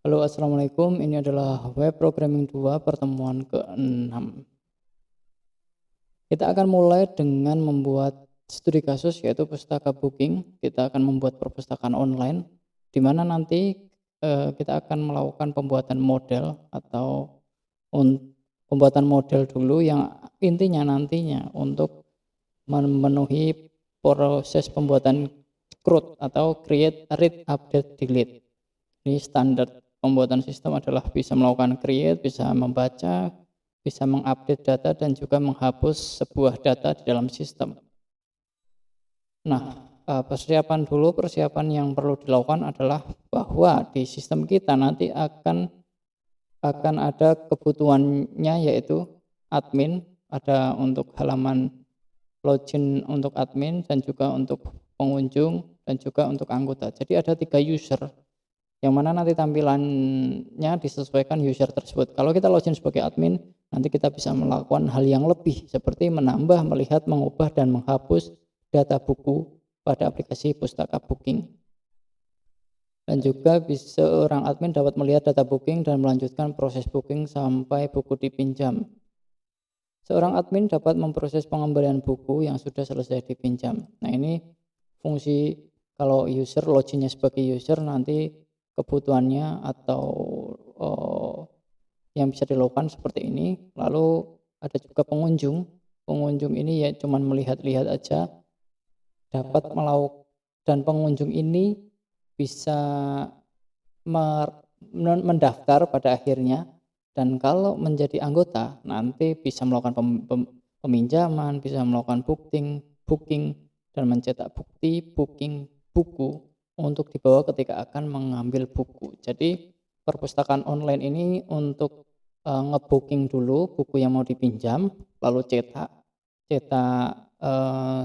Halo, assalamualaikum. Ini adalah web programming 2 pertemuan ke-6. Kita akan mulai dengan membuat studi kasus, yaitu pustaka booking. Kita akan membuat perpustakaan online, di mana nanti kita akan melakukan pembuatan model atau pembuatan model dulu yang intinya nantinya untuk memenuhi proses pembuatan CRUD atau create, read, update, delete. Ini standar pembuatan sistem adalah bisa melakukan create, bisa membaca, bisa mengupdate data, dan juga menghapus sebuah data di dalam sistem. Nah, persiapan yang perlu dilakukan adalah bahwa di sistem kita nanti akan ada kebutuhannya, yaitu admin, ada untuk halaman login untuk admin, dan juga untuk pengunjung, dan juga untuk anggota. Jadi ada 3 user, yang mana nanti tampilannya disesuaikan user tersebut. Kalau kita login sebagai admin, nanti kita bisa melakukan hal yang lebih seperti menambah, melihat, mengubah, dan menghapus data buku pada aplikasi pustaka booking. Dan juga seorang admin dapat melihat data booking dan melanjutkan proses booking sampai buku dipinjam. Seorang admin dapat memproses pengembalian buku yang sudah selesai dipinjam. Nah, ini fungsi kalau user loginnya sebagai user, nanti kebutuhannya atau yang bisa dilakukan seperti ini. Lalu ada juga pengunjung. Pengunjung ini ya cuman melihat-lihat aja, dapat melakukan, dan pengunjung ini bisa mendaftar pada akhirnya, dan kalau menjadi anggota nanti bisa melakukan peminjaman, bisa melakukan booking, dan mencetak bukti booking buku untuk dibawa ketika akan mengambil buku. Jadi perpustakaan online ini untuk ngebooking dulu buku yang mau dipinjam, lalu cetak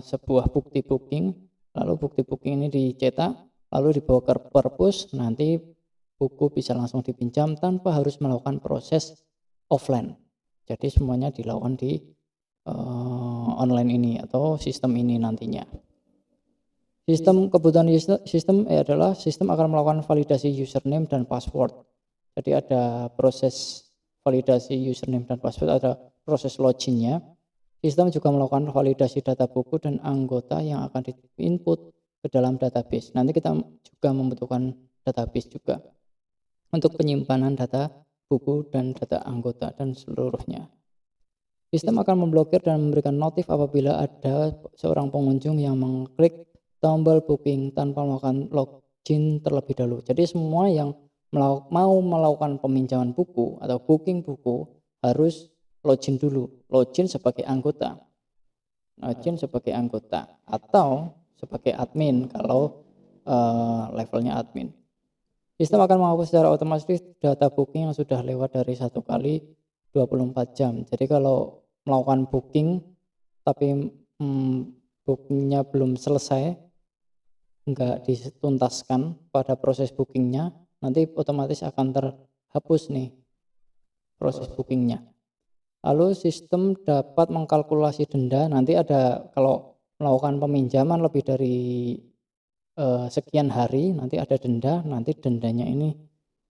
sebuah bukti booking, lalu bukti booking ini dicetak, lalu dibawa ke perpus, nanti buku bisa langsung dipinjam tanpa harus melakukan proses offline. Jadi semuanya dilakukan di online ini atau sistem ini nantinya. Kebutuhan sistem adalah sistem akan melakukan validasi username dan password. Jadi ada proses validasi username dan password, ada proses loginnya. Sistem juga melakukan validasi data buku dan anggota yang akan diinput ke dalam database. Nanti kita juga membutuhkan database juga untuk penyimpanan data buku dan data anggota dan seluruhnya. Sistem akan memblokir dan memberikan notif apabila ada seorang pengunjung yang mengklik tombol booking tanpa melakukan login terlebih dahulu. Jadi semua yang mau melakukan peminjaman buku atau booking buku harus login dulu, login sebagai anggota atau sebagai admin kalau levelnya admin. Sistem akan menghapus secara otomatis data booking yang sudah lewat dari 1 kali 24 jam. Jadi kalau melakukan booking tapi bookingnya belum selesai, enggak dituntaskan pada proses bookingnya, nanti otomatis akan terhapus nih proses bookingnya. Lalu sistem dapat mengkalkulasi denda. Nanti ada, kalau melakukan peminjaman lebih dari sekian hari, nanti ada denda, nanti dendanya ini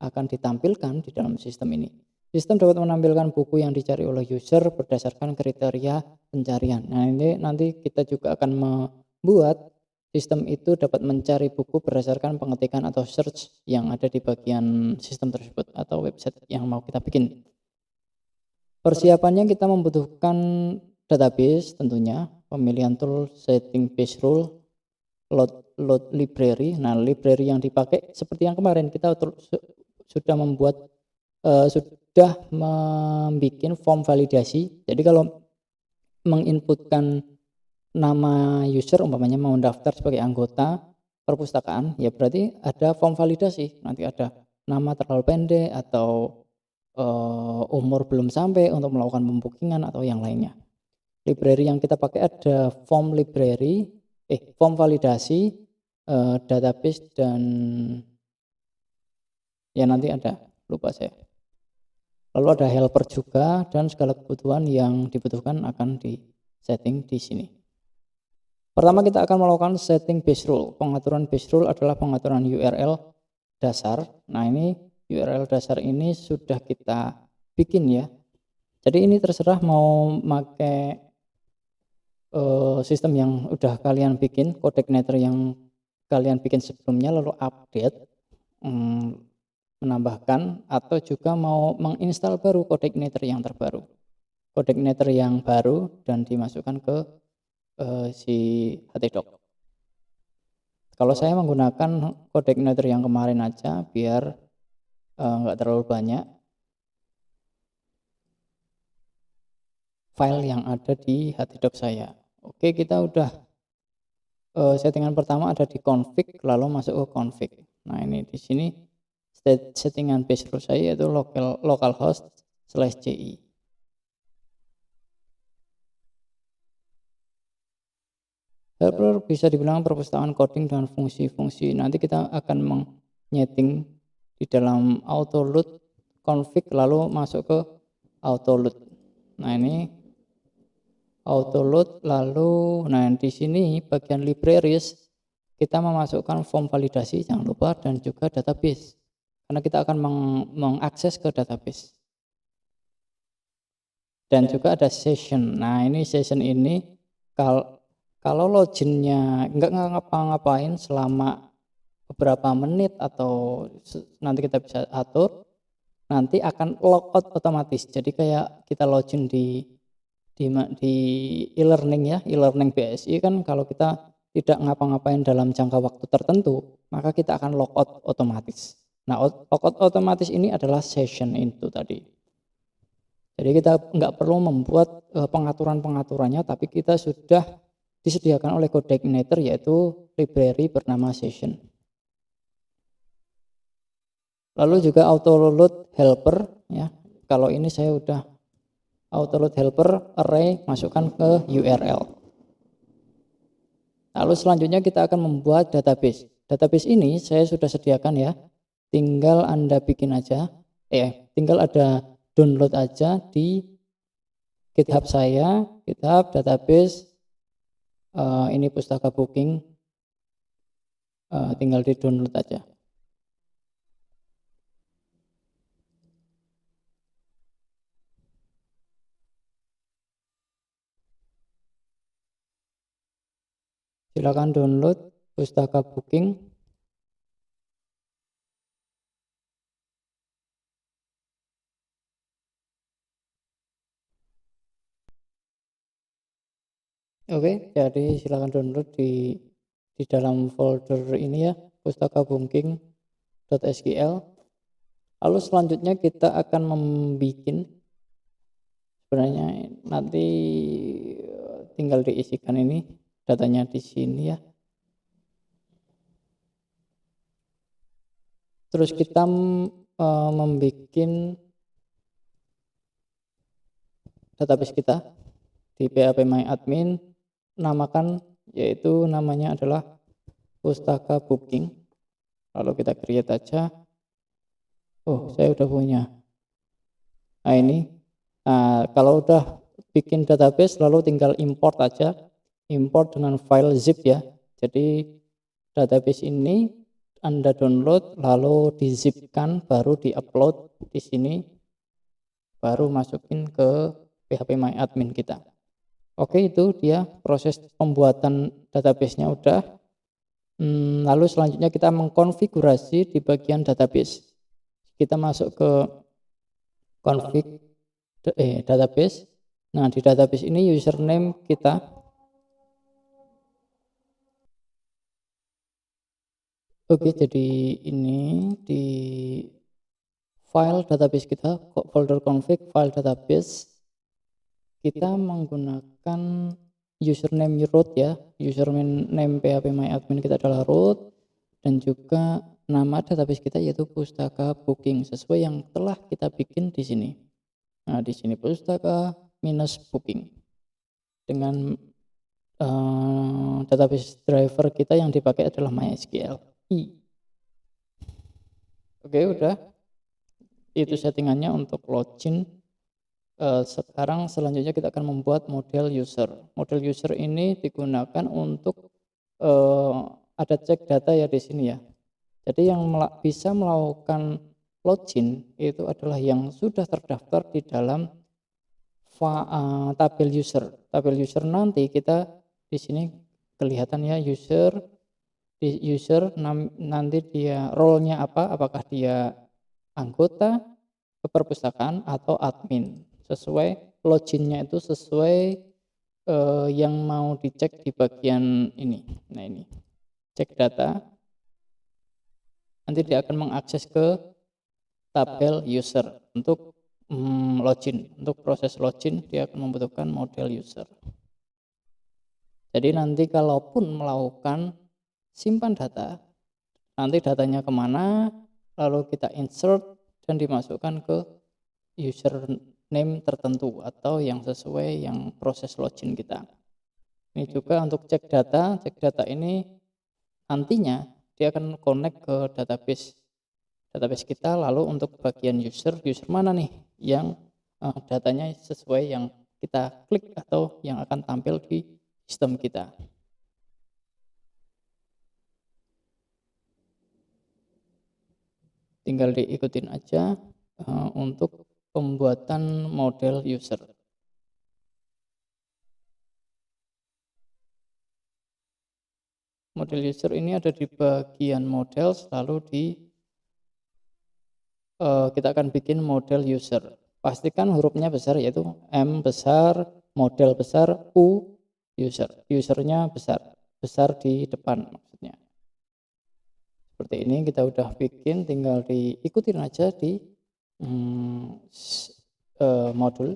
akan ditampilkan di dalam sistem ini. Sistem dapat menampilkan buku yang dicari oleh user berdasarkan kriteria pencarian. Nah, ini nanti kita juga akan membuat sistem itu dapat mencari buku berdasarkan pengetikan atau search yang ada di bagian sistem tersebut atau website yang mau kita bikin. Persiapannya kita membutuhkan database tentunya, pemilihan tool, setting base rule, load library. Nah, library yang dipakai seperti yang kemarin kita sudah membuat form validasi. Jadi kalau menginputkan nama user, umpamanya mau daftar sebagai anggota perpustakaan, ya berarti ada form validasi. Nanti ada nama terlalu pendek atau umur belum sampai untuk melakukan pembookingan atau yang lainnya. Library yang kita pakai ada form validasi, database, dan ya nanti ada, lupa saya. Lalu ada helper juga, dan segala kebutuhan yang dibutuhkan akan di-setting di sini. Pertama kita akan melakukan setting base rule. Pengaturan base rule adalah pengaturan URL dasar. Nah, ini URL dasar ini sudah kita bikin ya. Jadi ini terserah mau pakai sistem yang udah kalian bikin, coordinator yang kalian bikin sebelumnya lalu update, menambahkan, atau juga mau menginstal baru coordinator yang terbaru, coordinator yang baru dan dimasukkan ke si htdoc. Kalau saya menggunakan coordinator yang kemarin aja biar nggak terlalu banyak file yang ada di htdoc saya. Oke, kita udah settingan pertama ada di config, lalu masuk ke config. Nah, ini di sini settingan base root saya yaitu localhost/ci. Helper bisa dibilang perpustakaan coding dengan fungsi-fungsi. Nanti kita akan menyeting di dalam auto load config lalu masuk ke auto load. Nah, ini auto load lalu di sini bagian libraries kita memasukkan form validasi, jangan lupa, dan juga database karena kita akan mengakses ke database. Dan juga ada session. Nah, ini session ini kalau loginnya nggak ngapa-ngapain selama beberapa menit atau nanti kita bisa atur, nanti akan logout otomatis. Jadi kayak kita login di e-learning ya, e-learning BSI kan kalau kita tidak ngapa-ngapain dalam jangka waktu tertentu, maka kita akan logout otomatis. Nah, logout otomatis ini adalah session itu tadi. Jadi kita nggak perlu membuat pengaturan-pengaturannya, tapi kita sudah disediakan oleh coordinator yaitu library bernama session. Lalu juga auto load helper ya. Kalau ini saya udah auto load helper array masukkan ke URL. Lalu selanjutnya kita akan membuat database. Database ini saya sudah sediakan ya. Tinggal Anda bikin aja. Tinggal ada download aja di GitHub saya, GitHub database. Ini pustaka booking, tinggal di download aja. Silakan download pustaka booking. Oke, jadi silakan download di dalam folder ini ya, pustaka booking.sql. Lalu selanjutnya kita akan membuat, sebenarnya nanti tinggal diisikan ini datanya di sini ya. Terus kita membuat database kita di phpMyAdmin, namakan, yaitu namanya adalah pustaka booking. Lalu kita create aja. Oh, saya udah punya. Nah, ini kalau udah bikin database lalu tinggal import aja, import dengan file zip ya. Jadi database ini Anda download lalu dizipkan, baru diupload di sini, baru masukin ke phpMyAdmin kita. Oke, itu dia proses pembuatan database-nya udah. Lalu selanjutnya kita mengkonfigurasi di bagian database. Kita masuk ke config database. Nah, di database ini username kita jadi ini di file database kita, folder config file database, kita menggunakan username root ya, username phpMyAdmin kita adalah root, dan juga nama database kita yaitu pustaka booking sesuai yang telah kita bikin di sini. Nah, di sini pustaka minus booking dengan database driver kita yang dipakai adalah MySQL. Oke, udah itu settingannya untuk login. Sekarang selanjutnya kita akan membuat model user. Model user ini digunakan untuk ada cek data ya di sini ya. Jadi yang bisa melakukan login itu adalah yang sudah terdaftar di dalam tabel user. Tabel user nanti kita di sini kelihatan ya user nanti dia role-nya apa, apakah dia anggota perpustakaan atau admin. Sesuai loginnya itu sesuai yang mau dicek di bagian ini. Nah ini cek data, nanti dia akan mengakses ke tabel user untuk login. Untuk proses login dia akan membutuhkan model user. Jadi nanti kalaupun melakukan simpan data, nanti datanya kemana, lalu kita insert dan dimasukkan ke username tertentu atau yang sesuai yang proses login kita. Ini juga untuk cek data ini nantinya dia akan connect ke database kita. Lalu untuk bagian user mana nih yang datanya sesuai yang kita klik atau yang akan tampil di sistem kita. Tinggal diikutin aja untuk pembuatan model user. Model user ini ada di bagian model, lalu kita akan bikin model user. Pastikan hurufnya besar, yaitu M besar, model besar, U user. Usernya besar di depan maksudnya. Seperti ini kita udah bikin, tinggal diikutin aja di modul.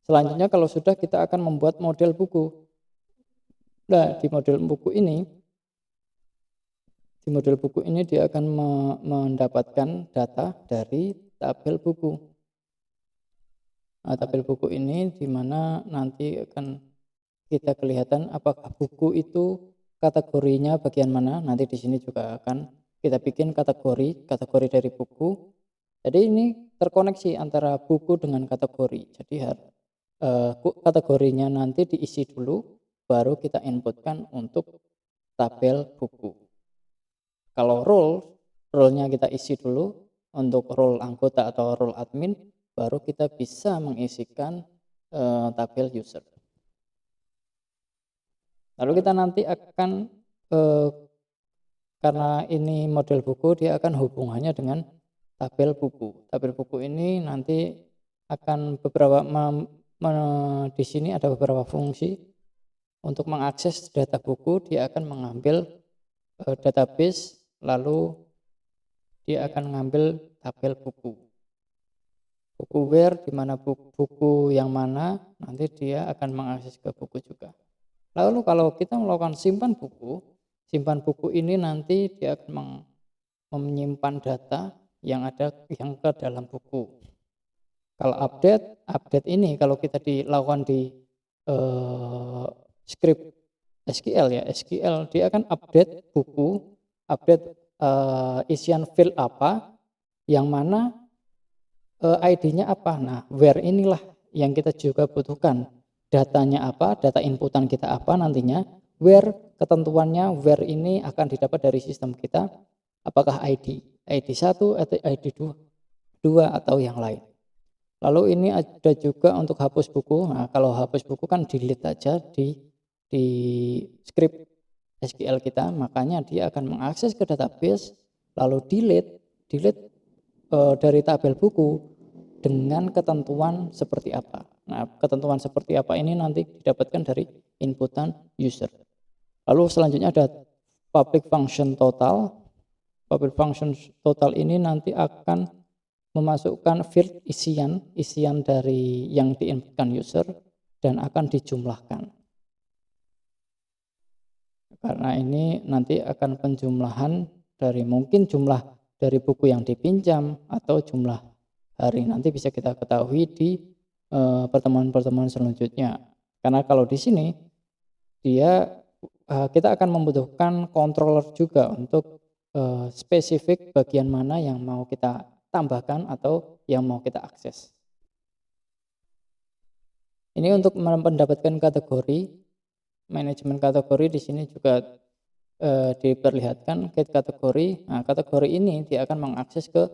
Selanjutnya kalau sudah, kita akan membuat model buku. Nah, di model buku ini dia akan mendapatkan data dari tabel buku. Nah, tabel buku ini di mana nanti akan kita kelihatan apakah buku itu kategorinya bagian mana. Nanti di sini juga akan kita bikin kategori dari buku. Jadi ini terkoneksi antara buku dengan kategori. Jadi kategorinya nanti diisi dulu, baru kita inputkan untuk tabel buku. Kalau role-nya kita isi dulu untuk role anggota atau role admin, baru kita bisa mengisikan tabel user. Lalu kita nanti akan karena ini model buku, dia akan hubungannya dengan tabel buku. Tabel buku ini nanti akan di sini ada beberapa fungsi untuk mengakses data buku. Dia akan mengambil database, lalu dia akan mengambil tabel buku where, di mana buku yang mana, nanti dia akan mengakses ke buku juga. Lalu kalau kita melakukan simpan buku ini nanti dia akan menyimpan data yang ke dalam buku. Kalau update ini kalau kita dilakukan di script SQL ya, SQL dia akan update buku, update isian field apa, yang mana ID-nya apa. Nah, where inilah yang kita juga butuhkan. Datanya apa, data inputan kita apa nantinya, where ketentuannya, where ini akan didapat dari sistem kita, apakah ID 1 atau ID 2 atau yang lain. Lalu ini ada juga untuk hapus buku. Nah, kalau hapus buku kan delete aja di script SQL kita, makanya dia akan mengakses ke database, lalu delete dari tabel buku dengan ketentuan seperti apa. Nah, ketentuan seperti apa ini nanti didapatkan dari inputan user. Lalu selanjutnya ada public function total. Public function total ini nanti akan memasukkan field isian dari yang diinputkan user dan akan dijumlahkan. Karena ini nanti akan penjumlahan dari mungkin jumlah dari buku yang dipinjam atau jumlah hari, nanti bisa kita ketahui di pertemuan-pertemuan selanjutnya. Karena kalau di sini kita akan membutuhkan controller juga untuk spesifik bagian mana yang mau kita tambahkan atau yang mau kita akses. Ini untuk mendapatkan kategori, manajemen kategori di sini juga diperlihatkan get kategori. Nah, kategori ini dia akan mengakses ke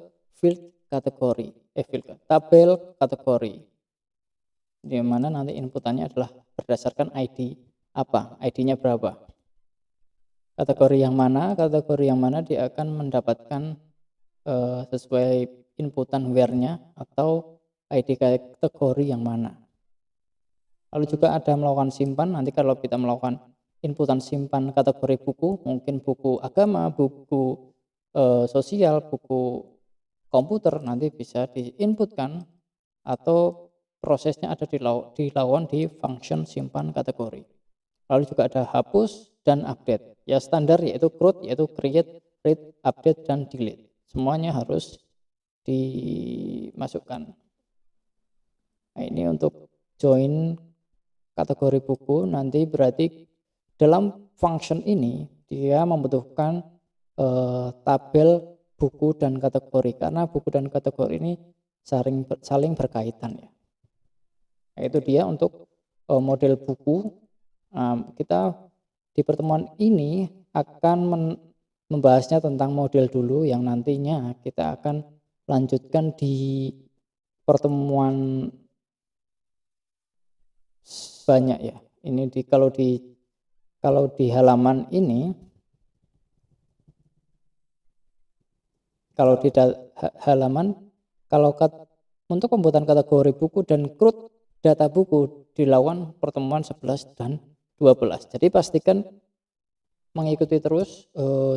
tabel kategori, di mana nanti inputannya adalah berdasarkan ID apa, ID-nya berapa. Kategori yang mana dia akan mendapatkan sesuai inputan where-nya atau ID kategori yang mana. Lalu juga ada melakukan simpan, nanti kalau kita melakukan inputan simpan kategori buku, mungkin buku agama, buku sosial, buku komputer, nanti bisa diinputkan atau prosesnya ada dilakukan di function simpan kategori. Lalu juga ada hapus dan update. Ya standar yaitu CRUD, yaitu create, read, update, dan delete. Semuanya harus dimasukkan. Nah, ini untuk join kategori buku, nanti berarti dalam function ini dia membutuhkan tabel buku dan kategori, karena buku dan kategori ini saling berkaitan ya. Nah, itu dia untuk model buku. Kita di pertemuan ini akan membahasnya tentang model dulu, yang nantinya kita akan lanjutkan di pertemuan banyak ya. Ini kalau di halaman ini, kalau di halaman untuk pembuatan kategori buku dan CRUD data buku dilakukan pertemuan 11 dan 12. Jadi pastikan mengikuti terus,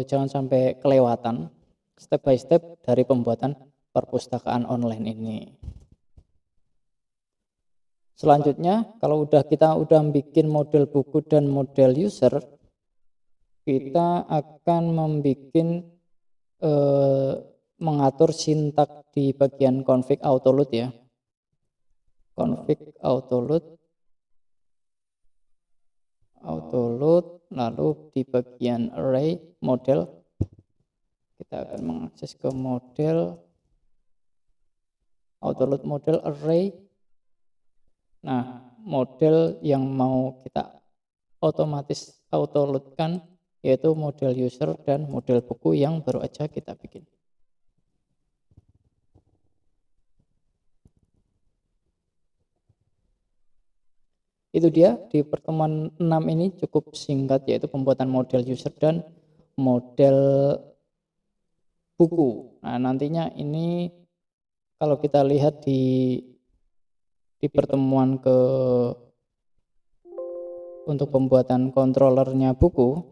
jangan sampai kelewatan step by step dari pembuatan perpustakaan online ini. Selanjutnya, kalau kita udah bikin model buku dan model user, kita akan mengatur sintak di bagian config autoload ya. Config autoload, lalu di bagian array model, kita akan mengakses ke model, autoload model array. Nah, model yang mau kita otomatis autoloadkan yaitu model user dan model buku yang baru aja kita bikin. Itu dia di pertemuan 6 ini cukup singkat, yaitu pembuatan model user dan model buku. Nah, nantinya ini kalau kita lihat di pertemuan untuk pembuatan controllernya buku,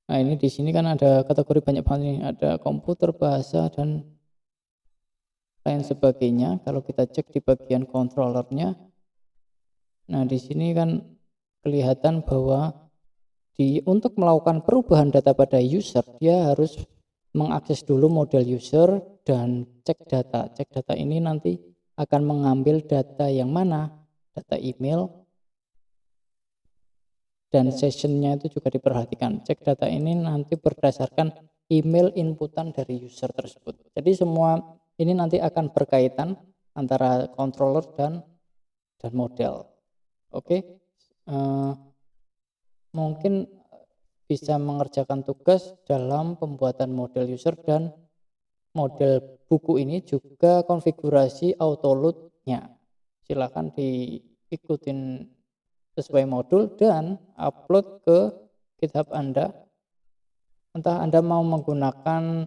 nah ini di sini kan ada kategori banyak banget nih, ada komputer, bahasa, dan lain sebagainya. Kalau kita cek di bagian controllernya, nah di sini kan kelihatan bahwa untuk melakukan perubahan data pada user, dia harus mengakses dulu model user dan cek data. Cek data ini nanti akan mengambil data yang mana, data email, dan sessionnya itu juga diperhatikan. Cek data ini nanti berdasarkan email inputan dari user tersebut. Jadi semua ini nanti akan berkaitan antara controller dan model. Oke, mungkin bisa mengerjakan tugas dalam pembuatan model user dan model buku ini, juga konfigurasi autoload-nya. Silakan diikutin sesuai modul dan upload ke GitHub Anda. Entah Anda mau menggunakan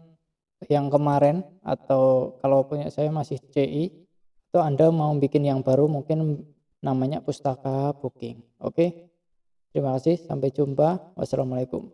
yang kemarin atau kalau punya saya masih CI, atau Anda mau bikin yang baru mungkin namanya Pustaka Booking. Oke. Terima kasih, sampai jumpa. Wassalamualaikum.